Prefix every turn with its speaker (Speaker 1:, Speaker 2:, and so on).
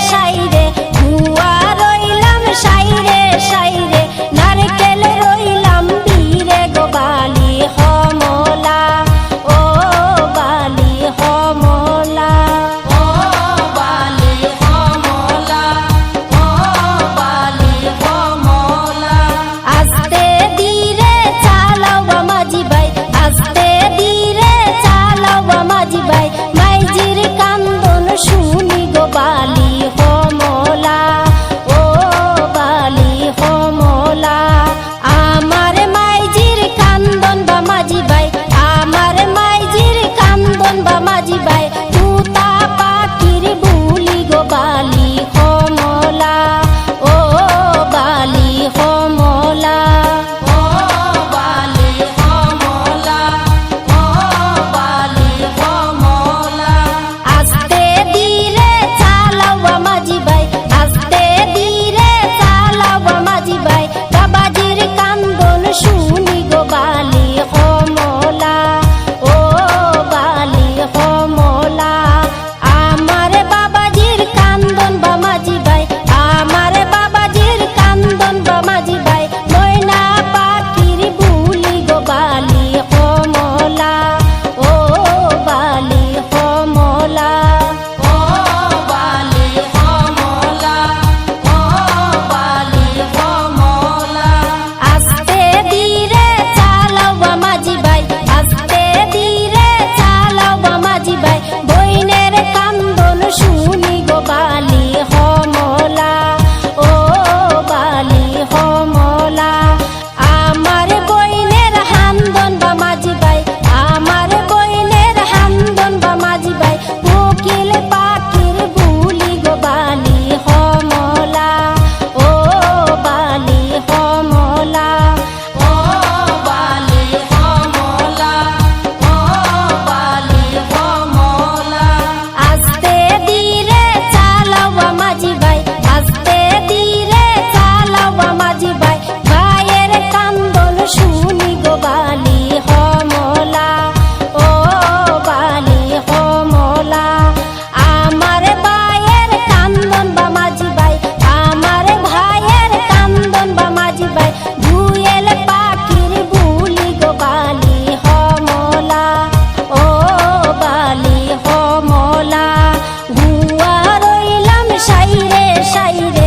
Speaker 1: সাইরে গুয়া রইলাম সাইরে সাইরে নারকেল রইলাম বীরে গো বালি হমলা ও বালি হমলা ও বালি হমলা ও বালি হমলা আস্তে ধীরে চালাও মাঝি ভাই আস্তে ধীরে চালাও মাঝি ভাই মাইজির কান্দন শুনি গো বালি হমলা ও বালি হমলা আমার মাইজির কান্দন বা মাঝি ভাই আমার মাইজির কান্দন বা মাঝি ভাই তুতা পাখির বুলি গো বালি হমলা ও বালি হমলা ও বালি হমলা ও বালি হমলা আস্তে ধীরে চালাও মাঝি ভাই আস্তে ধীরে চালাও মাঝি ভাই বাবাজির কান্দন শুনি গো বালি হমলা ও বালি হমলা আমার বাবাজির কান্দন বা মাঝি ভাই আমার বাবাজির কান্দন বা মাঝি ভাই ময়না পাখির বুলি গো বালি হমলা ও বালি হমলা ও বালি হমলা ও বালি হমলা আস্তে ধীরে চালাও মাঝি ভাই আস্তে ধীরে চালাও মাঝি ভাই বইনের কান্দন শুনি গো বালি হমলা ও বালি হমলা আমার বইনের হান্দন বা মাঝি ভাই আমার বইনের হান্দন বা মাঝি ভাই কোকিল পাখির বুলি গো বালি হমলা ও বালি হমলা ও বালি হমলা ও বালি হমলা আস্তে ধীরে চালাও মাঝি ভাই আস্তে ধীরে চালাও মাঝি ভাই ভাইয়ের কান্দন শুনি গো বালি হমলা ও বালি হমলা আমার ভাইয়ের কান্দন বা মাঝি ভাই আমার ভাইয়ের কান্দন বা মাঝি ভাই দুয়েল পাখির বুলি গো বালি হমলা ও বালি হমলা গুয়া রইলাম সাইরে সাইরে